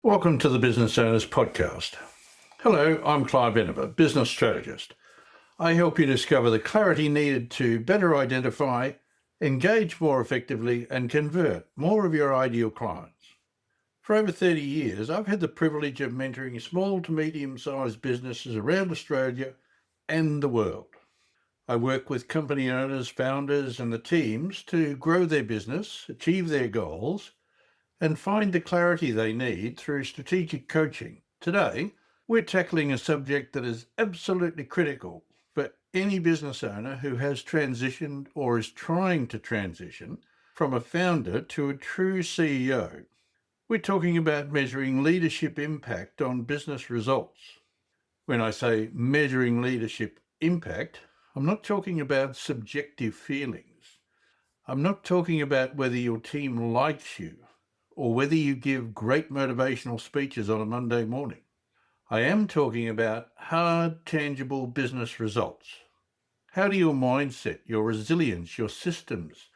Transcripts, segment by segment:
Welcome to the Business Owners Podcast. Hello, I'm Clive Enever, business strategist. I help you discover the clarity needed to better identify, engage more effectively, and convert more of your ideal clients. For over 30 years, I've had the privilege of mentoring small to medium-sized businesses around Australia and the world. I work with company owners, founders, and the teams to grow their business, achieve their goals, and find the clarity they need through strategic coaching. Today, we're tackling a subject that is absolutely critical for any business owner who has transitioned or is trying to transition from a founder to a true CEO. We're talking about measuring leadership impact on business results. When I say measuring leadership impact, I'm not talking about subjective feelings. I'm not talking about whether your team likes you or whether you give great motivational speeches on a Monday morning. I am talking about hard, tangible business results. How do your mindset, your resilience, your systems,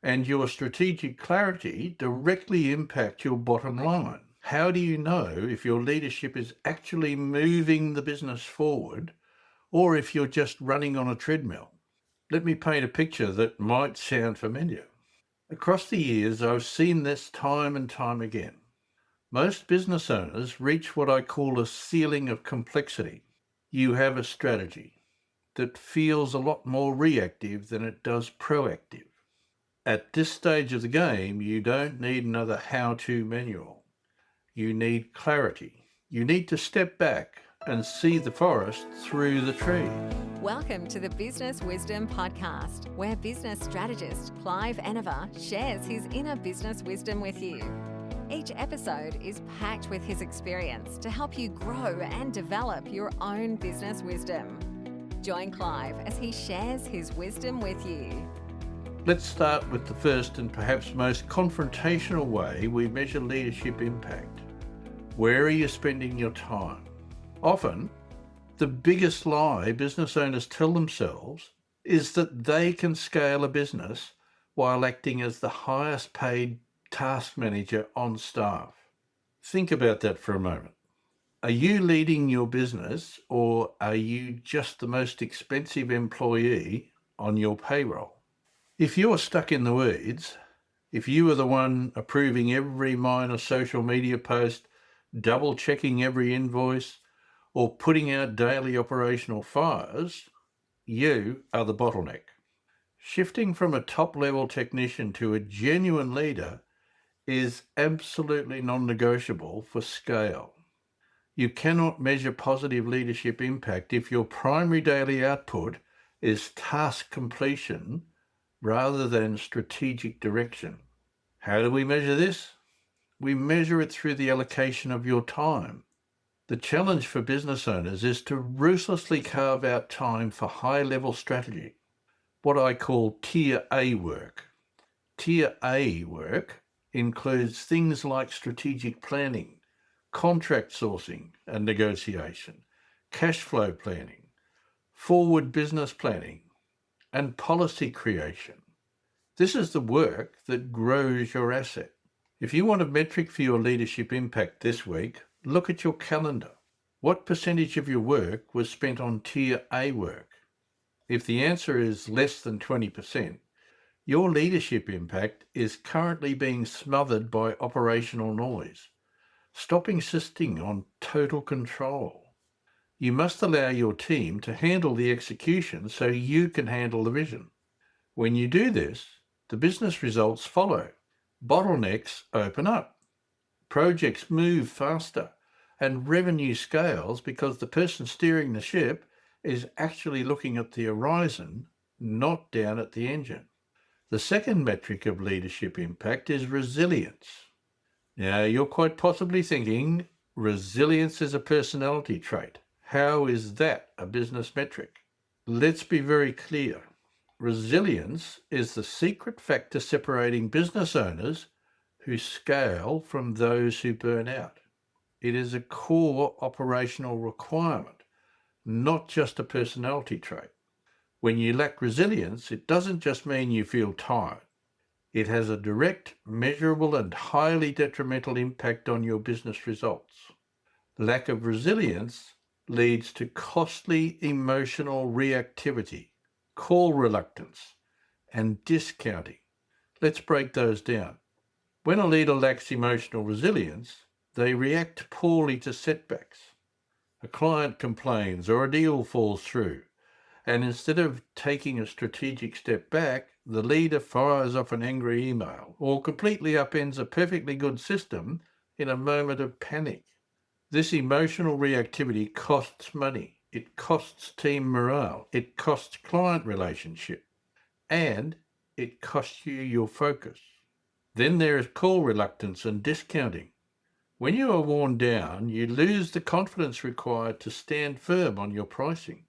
and your strategic clarity directly impact your bottom line? How do you know if your leadership is actually moving the business forward or if you're just running on a treadmill? Let me paint a picture that might sound familiar. Across the years, I've seen this time and time again. Most business owners reach what I call a ceiling of complexity. You have a strategy that feels a lot more reactive than it does proactive. At this stage of the game, you don't need another how-to manual. You need clarity. You need to step back and see the forest through the trees. Welcome to the Business Wisdom Podcast, where business strategist Clive Enever shares his inner business wisdom with you. Each episode is packed with his experience to help you grow and develop your own business wisdom. Join Clive as he shares his wisdom with you. Let's start with the first and perhaps most confrontational way we measure leadership impact. Where are you spending your time? Often, the biggest lie business owners tell themselves is that they can scale a business while acting as the highest paid task manager on staff. Think about that for a moment. Are you leading your business or are you just the most expensive employee on your payroll? If you're stuck in the weeds, if you are the one approving every minor social media post, double checking every invoice, or putting out daily operational fires, you are the bottleneck. Shifting from a top-level technician to a genuine leader is absolutely non-negotiable for scale. You cannot measure positive leadership impact if your primary daily output is task completion rather than strategic direction. How do we measure this? We measure it through the allocation of your time. The challenge for business owners is to ruthlessly carve out time for high-level strategy, what I call Tier A work. Tier A work includes things like strategic planning, contract sourcing and negotiation, cash flow planning, forward business planning, and policy creation. This is the work that grows your asset. If you want a metric for your leadership impact this week, look at your calendar. What percentage of your work was spent on Tier A work? If the answer is less than 20%, your leadership impact is currently being smothered by operational noise. Stop insisting on total control. You must allow your team to handle the execution so you can handle the vision. When you do this, the business results follow. Bottlenecks open up. Projects move faster and revenue scales because the person steering the ship is actually looking at the horizon, not down at the engine. The second metric of leadership impact is resilience. Now, you're quite possibly thinking, resilience is a personality trait. How is that a business metric? Let's be very clear. Resilience is the secret factor separating business owners who scale from those who burn out. It is a core operational requirement, not just a personality trait. When you lack resilience, it doesn't just mean you feel tired. It has a direct, measurable, and highly detrimental impact on your business results. Lack of resilience leads to costly emotional reactivity, call reluctance, and discounting. Let's break those down. When a leader lacks emotional resilience, they react poorly to setbacks. A client complains or a deal falls through, and instead of taking a strategic step back, the leader fires off an angry email or completely upends a perfectly good system in a moment of panic. This emotional reactivity costs money. It costs team morale. It costs client relationship. And it costs you your focus. Then there is call reluctance and discounting. When you are worn down, you lose the confidence required to stand firm on your pricing.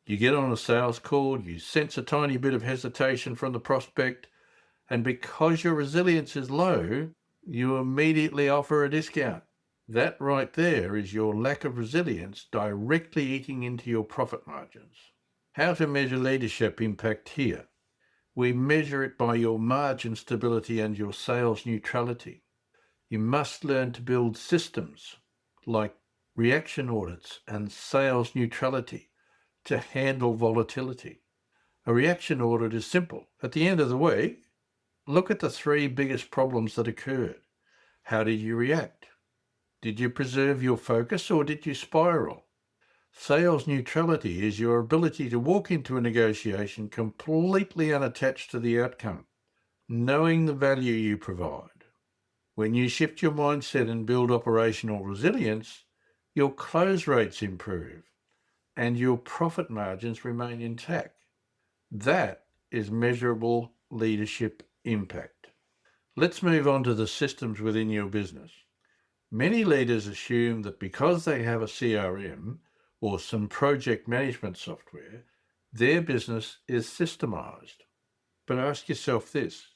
You get on a sales call, you sense a tiny bit of hesitation from the prospect, and because your resilience is low, you immediately offer a discount. That right there is your lack of resilience directly eating into your profit margins. How to measure leadership impact here? We measure it by your margin stability and your sales neutrality. You must learn to build systems like reaction audits and sales neutrality to handle volatility. A reaction audit is simple. At the end of the week, look at the 3 biggest problems that occurred. How did you react? Did you preserve your focus or did you spiral? Sales neutrality is your ability to walk into a negotiation completely unattached to the outcome, knowing the value you provide. When you shift your mindset and build operational resilience, your close rates improve and your profit margins remain intact. That is measurable leadership impact. Let's move on to the systems within your business. Many leaders assume that because they have a CRM or some project management software, their business is systemized. But ask yourself this: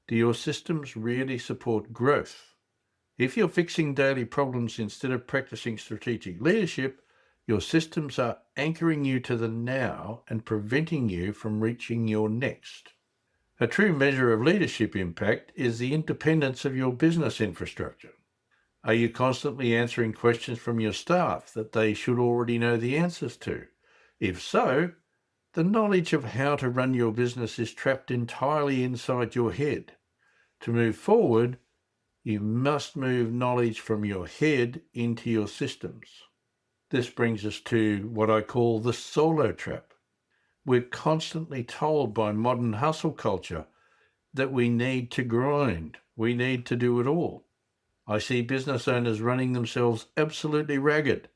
do your systems really support growth? If you're fixing daily problems instead of practicing strategic leadership, your systems are anchoring you to the now and preventing you from reaching your next. A true measure of leadership impact is the independence of your business infrastructure. Are you constantly answering questions from your staff that they should already know the answers to? If so, the knowledge of how to run your business is trapped entirely inside your head. To move forward, you must move knowledge from your head into your systems. This brings us to what I call the solo trap. We're constantly told by modern hustle culture that we need to grind, we need to do it all. I see business owners running themselves absolutely ragged,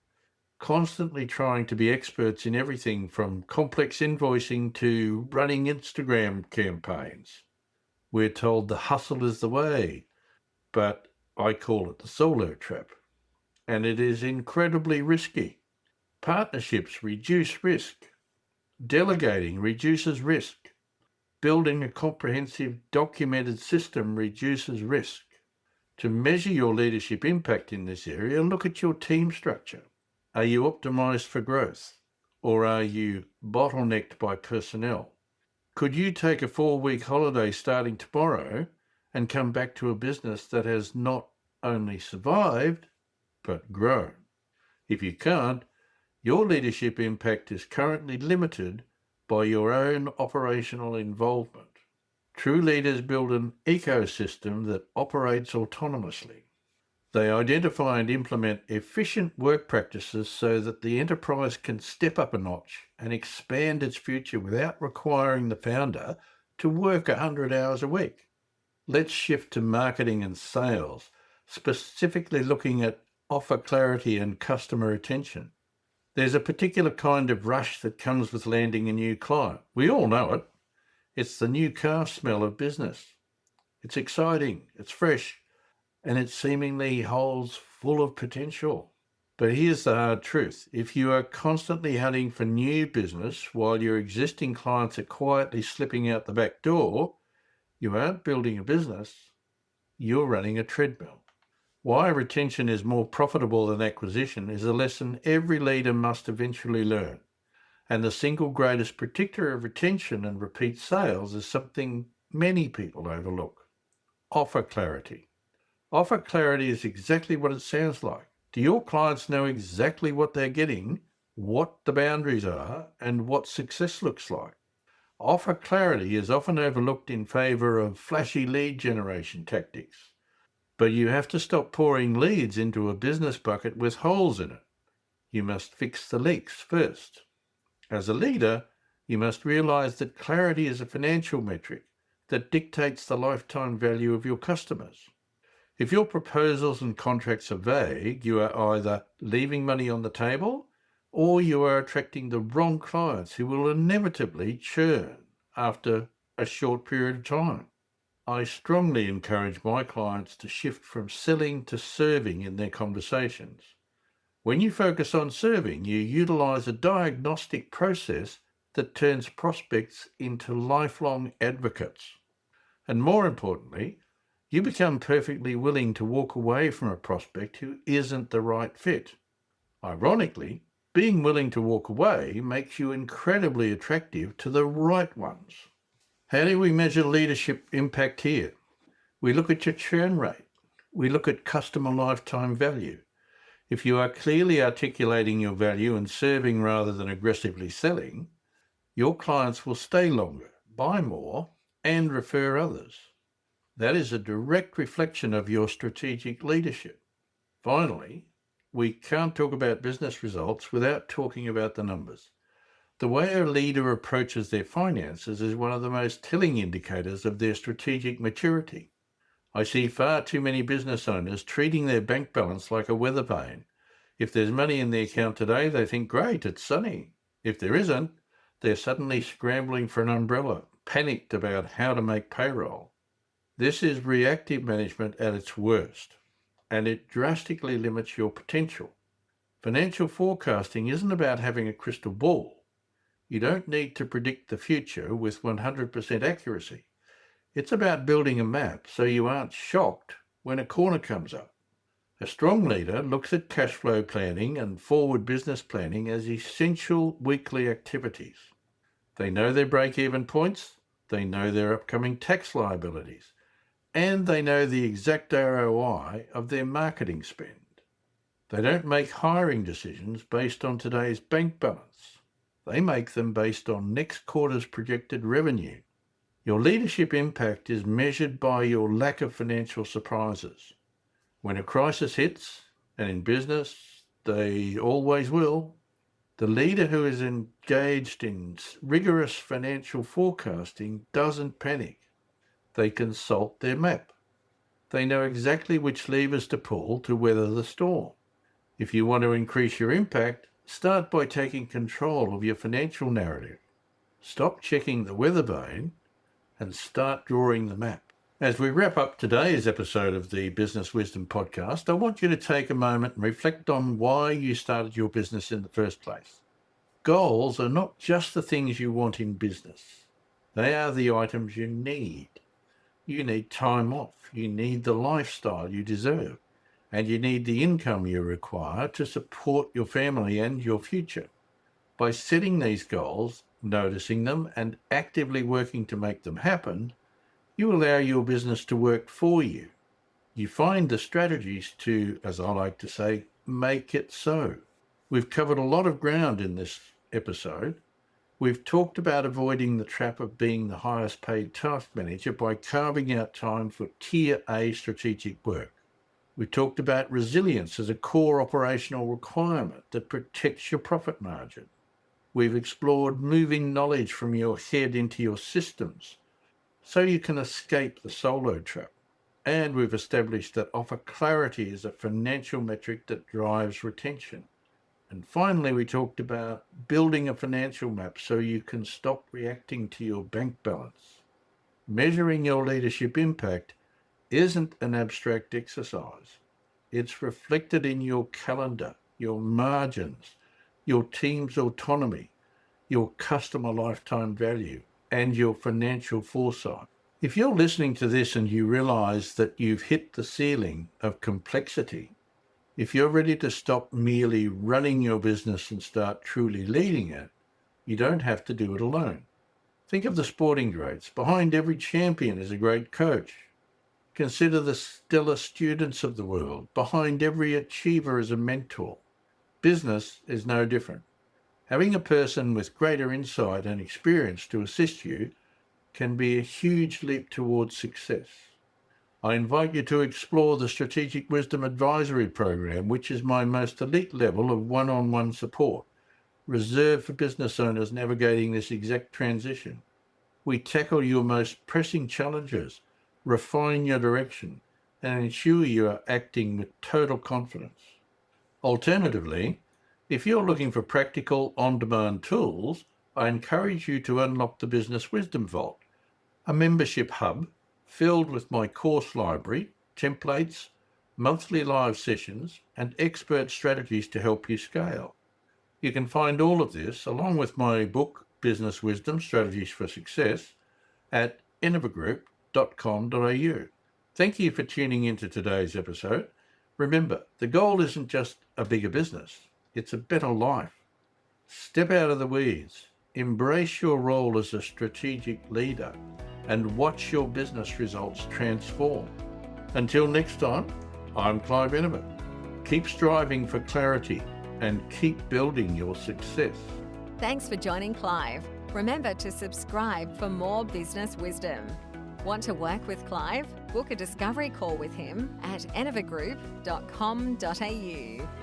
constantly trying to be experts in everything from complex invoicing to running Instagram campaigns. We're told the hustle is the way, but I call it the solo trap, and it is incredibly risky. Partnerships reduce risk. Delegating reduces risk. Building a comprehensive documented system reduces risk. To measure your leadership impact in this area, look at your team structure. Are you optimized for growth, or are you bottlenecked by personnel? Could you take a 4-week holiday starting tomorrow and come back to a business that has not only survived, but grown? If you can't, your leadership impact is currently limited by your own operational involvement. True leaders build an ecosystem that operates autonomously. They identify and implement efficient work practices so that the enterprise can step up a notch and expand its future without requiring the founder to work 100 hours a week. Let's shift to marketing and sales, specifically looking at offer clarity and customer retention. There's a particular kind of rush that comes with landing a new client. We all know it. It's the new car smell of business. It's exciting, it's fresh, and it seemingly holds full of potential. But here's the hard truth. If you are constantly hunting for new business while your existing clients are quietly slipping out the back door, you aren't building a business, you're running a treadmill. Why retention is more profitable than acquisition is a lesson every leader must eventually learn. And the single greatest predictor of retention and repeat sales is something many people overlook: offer clarity. Offer clarity is exactly what it sounds like. Do your clients know exactly what they're getting, what the boundaries are, and what success looks like? Offer clarity is often overlooked in favour of flashy lead generation tactics. But you have to stop pouring leads into a business bucket with holes in it. You must fix the leaks first. As a leader, you must realise that clarity is a financial metric that dictates the lifetime value of your customers. If your proposals and contracts are vague, you are either leaving money on the table or you are attracting the wrong clients who will inevitably churn after a short period of time. I strongly encourage my clients to shift from selling to serving in their conversations. When you focus on serving, you utilise a diagnostic process that turns prospects into lifelong advocates. And more importantly, you become perfectly willing to walk away from a prospect who isn't the right fit. Ironically, being willing to walk away makes you incredibly attractive to the right ones. How do we measure leadership impact here? We look at your churn rate. We look at customer lifetime value. If you are clearly articulating your value and serving rather than aggressively selling, your clients will stay longer, buy more, and refer others. That is a direct reflection of your strategic leadership. Finally, we can't talk about business results without talking about the numbers. The way a leader approaches their finances is one of the most telling indicators of their strategic maturity. I see far too many business owners treating their bank balance like a weather vane. If there's money in the account today, they think, great, it's sunny. If there isn't, they're suddenly scrambling for an umbrella, panicked about how to make payroll. This is reactive management at its worst, and it drastically limits your potential. Financial forecasting isn't about having a crystal ball. You don't need to predict the future with 100% accuracy. It's about building a map so you aren't shocked when a corner comes up. A strong leader looks at cash flow planning and forward business planning as essential weekly activities. They know their break-even points, they know their upcoming tax liabilities, and they know the exact ROI of their marketing spend. They don't make hiring decisions based on today's bank balance. They make them based on next quarter's projected revenue. Your leadership impact is measured by your lack of financial surprises. When a crisis hits, and in business they always will, the leader who is engaged in rigorous financial forecasting doesn't panic. They consult their map. They know exactly which levers to pull to weather the storm. If you want to increase your impact, start by taking control of your financial narrative. Stop checking the weather vane and start drawing the map. As we wrap up today's episode of the Business Wisdom Podcast, I want you to take a moment and reflect on why you started your business in the first place. Goals are not just the things you want in business. They are the items you need. You need time off. You need the lifestyle you deserve. And you need the income you require to support your family and your future. By setting these goals, noticing them, and actively working to make them happen, you allow your business to work for you. You find the strategies to, as I like to say, make it so. We've covered a lot of ground in this episode. We've talked about avoiding the trap of being the highest paid task manager by carving out time for tier A strategic work. We talked about resilience as a core operational requirement that protects your profit margin. We've explored moving knowledge from your head into your systems so you can escape the solo trap. And we've established that offer clarity is a financial metric that drives retention. And finally, we talked about building a financial map so you can stop reacting to your bank balance. Measuring your leadership impact isn't an abstract exercise. It's reflected in your calendar, your margins, your team's autonomy, your customer lifetime value, and your financial foresight. If you're listening to this and you realize that you've hit the ceiling of complexity, if you're ready to stop merely running your business and start truly leading it, you don't have to do it alone. Think of the sporting greats. Behind every champion is a great coach. Consider the stellar students of the world. Behind every achiever is a mentor. Business is no different. Having a person with greater insight and experience to assist you can be a huge leap towards success. I invite you to explore the Strategic Wisdom Advisory Program, which is my most elite level of one-on-one support, reserved for business owners navigating this exact transition. We tackle your most pressing challenges, refine your direction, and ensure you are acting with total confidence. Alternatively, if you're looking for practical, on-demand tools, I encourage you to unlock the Business Wisdom Vault, a membership hub filled with my course library, templates, monthly live sessions, and expert strategies to help you scale. You can find all of this, along with my book, Business Wisdom Strategies for Success, at innovagroup.com.au. Thank you for tuning into today's episode. Remember, the goal isn't just a bigger business, it's a better life. Step out of the weeds, embrace your role as a strategic leader, and watch your business results transform. Until next time, I'm Clive Innovate. Keep striving for clarity and keep building your success. Thanks for joining Clive. Remember to subscribe for more business wisdom. Want to work with Clive? Book a discovery call with him at innovagroup.com.au.